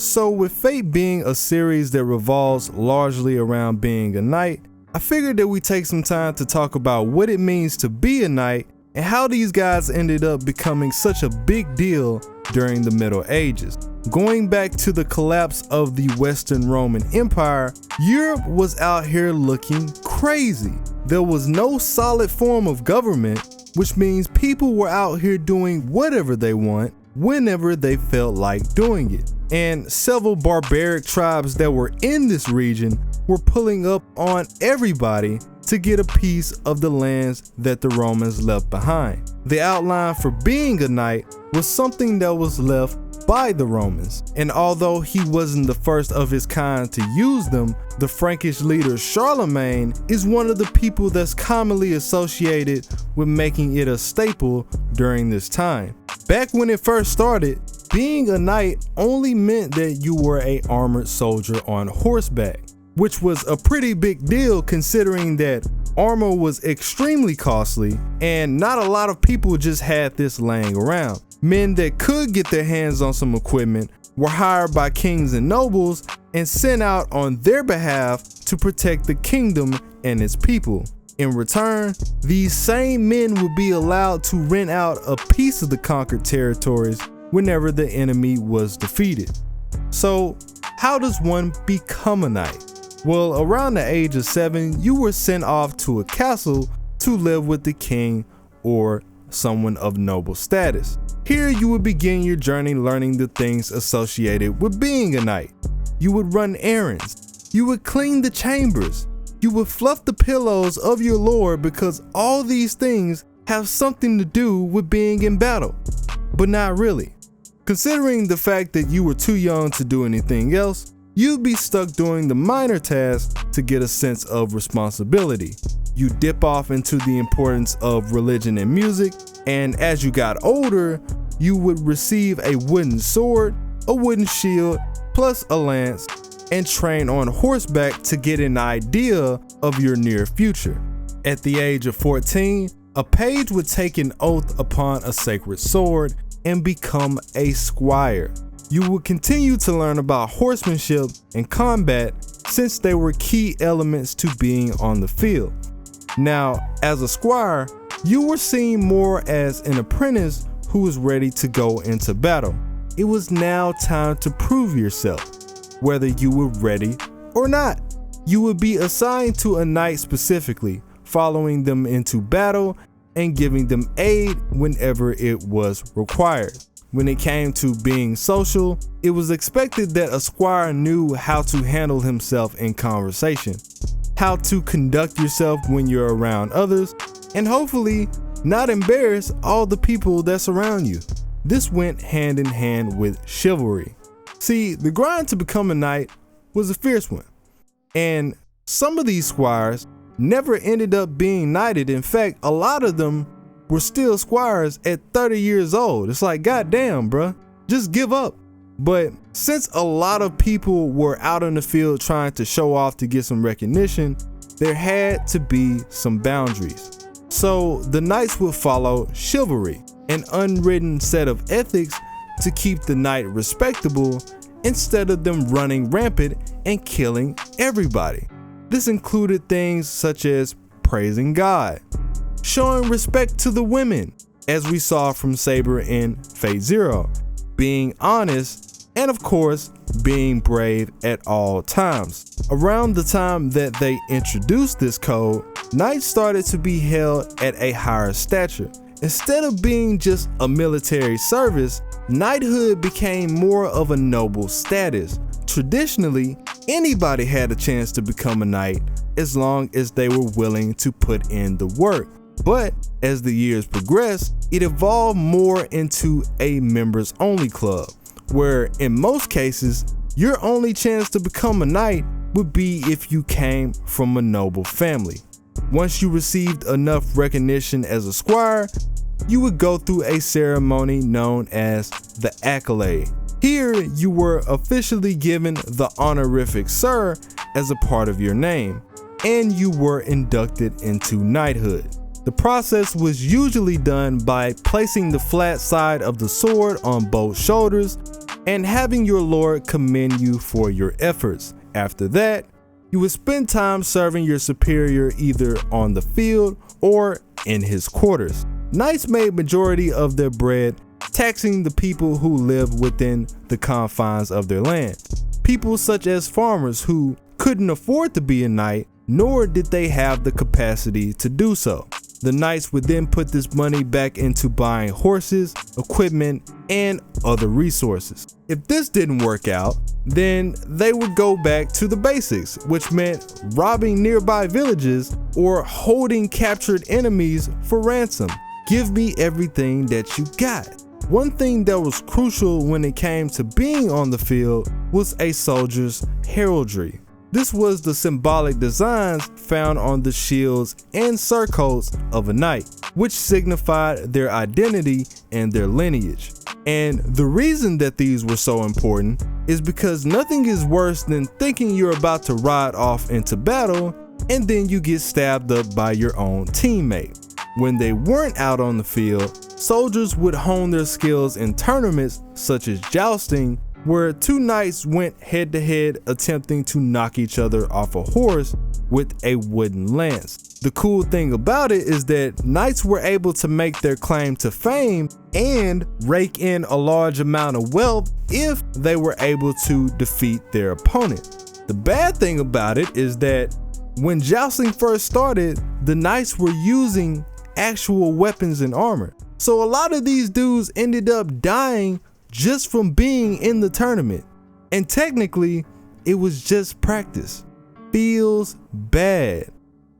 So with Fate being a series that revolves largely around being a knight, I figured that we take some time to talk about what it means to be a knight and how these guys ended up becoming such a big deal during the Middle Ages. Going back to the collapse of the Western Roman Empire, Europe was out here looking crazy. There was no solid form of government, which means people were out here doing whatever they want, whenever they felt like doing it. And several barbaric tribes that were in this region were pulling up on everybody to get a piece of the lands that the Romans left behind. The outline for being a knight was something that was left by the Romans, and although he wasn't the first of his kind to use them, the Frankish leader Charlemagne is one of the people that's commonly associated with making it a staple during this time. Back when it first started, being a knight only meant that you were an armored soldier on horseback, which was a pretty big deal considering that armor was extremely costly and not a lot of people just had this laying around. Men that could get their hands on some equipment were hired by kings and nobles and sent out on their behalf to protect the kingdom and its people. In return, these same men would be allowed to rent out a piece of the conquered territories whenever the enemy was defeated. So, how does one become a knight? Well, around the age of 7, you were sent off to a castle to live with the king or someone of noble status. Here you would begin your journey learning the things associated with being a knight. You would run errands, you would clean the chambers, you would fluff the pillows of your lord, because all these things have something to do with being in battle. But not really. Considering the fact that you were too young to do anything else, you'd be stuck doing the minor tasks to get a sense of responsibility. You dip off into the importance of religion and music, and as you got older, you would receive a wooden sword, a wooden shield, plus a lance, and train on horseback to get an idea of your near future. At the age of 14, a page would take an oath upon a sacred sword and become a squire. You would continue to learn about horsemanship and combat since they were key elements to being on the field. Now, as a squire, you were seen more as an apprentice who was ready to go into battle. It was now time to prove yourself, whether you were ready or not. You would be assigned to a knight specifically, following them into battle and giving them aid whenever it was required. When it came to being social, it was expected that a squire knew how to handle himself in conversation, how to conduct yourself when you're around others, and hopefully not embarrass all the people that's around you. This went hand in hand with chivalry. See, the grind to become a knight was a fierce one, and some of these squires never ended up being knighted. In fact, a lot of them were still squires at 30 years old. It's like, goddamn, bruh, just give up. But since a lot of people were out in the field trying to show off to get some recognition, there had to be some boundaries. So the knights would follow chivalry, an unwritten set of ethics to keep the knight respectable instead of them running rampant and killing everybody. This included things such as praising God, showing respect to the women, as we saw from Saber in Fate Zero, being honest, and of course, being brave at all times. Around the time that they introduced this code, knights started to be held at a higher stature. Instead of being just a military service, knighthood became more of a noble status. Traditionally, anybody had a chance to become a knight as long as they were willing to put in the work. But as the years progressed, it evolved more into a members only club, where in most cases, your only chance to become a knight would be if you came from a noble family. Once you received enough recognition as a squire, you would go through a ceremony known as the accolade. Here, you were officially given the honorific Sir as a part of your name, and you were inducted into knighthood. The process was usually done by placing the flat side of the sword on both shoulders, and having your lord commend you for your efforts. After that, you would spend time serving your superior either on the field or in his quarters. Knights made majority of their bread taxing the people who lived within the confines of their land. People such as farmers who couldn't afford to be a knight, nor did they have the capacity to do so. The knights would then put this money back into buying horses, equipment, and other resources. If this didn't work out, then they would go back to the basics, which meant robbing nearby villages or holding captured enemies for ransom. Give me everything that you got. One thing that was crucial when it came to being on the field was a soldier's heraldry. This was the symbolic designs found on the shields and surcoats of a knight, which signified their identity and their lineage. And the reason that these were so important is because nothing is worse than thinking you're about to ride off into battle and then you get stabbed up by your own teammate. When they weren't out on the field, soldiers would hone their skills in tournaments such as jousting, where two knights went head to head attempting to knock each other off a horse with a wooden lance. The cool thing about it is that knights were able to make their claim to fame and rake in a large amount of wealth if they were able to defeat their opponent. The bad thing about it is that when jousting first started, the knights were using actual weapons and armor. So a lot of these dudes ended up dying just from being in the tournament. And technically, it was just practice. Feels bad.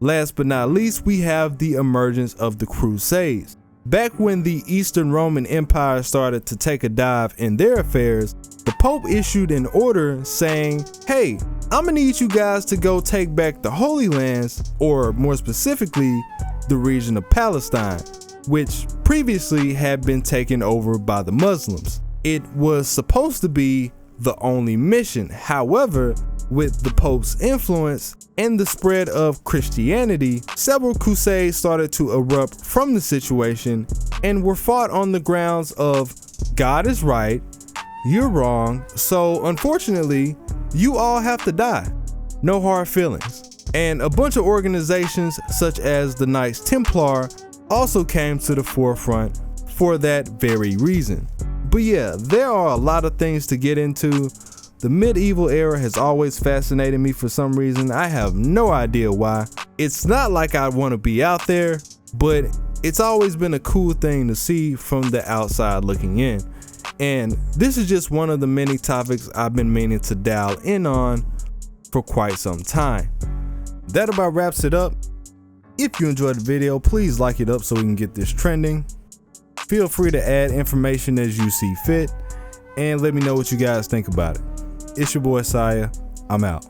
Last but not least, we have the emergence of the Crusades. Back when the Eastern Roman Empire started to take a dive in their affairs, the Pope issued an order saying, hey, I'm gonna need you guys to go take back the Holy Lands, or more specifically, the region of Palestine, which previously had been taken over by the Muslims. It was supposed to be the only mission. However, with the Pope's influence and the spread of Christianity, several crusades started to erupt from the situation and were fought on the grounds of God is right, you're wrong, so unfortunately, you all have to die. No hard feelings. And a bunch of organizations such as the Knights Templar also came to the forefront for that very reason. But yeah, there are a lot of things to get into. The medieval era has always fascinated me for some reason. I have no idea why. It's not like I want to be out there, but it's always been a cool thing to see from the outside looking in. And this is just one of the many topics I've been meaning to dial in on for quite some time. That about wraps it up. If you enjoyed the video, please like it up so we can get this trending. Feel free to add information as you see fit, and let me know what you guys think about it. It's your boy Tsiah. I'm out.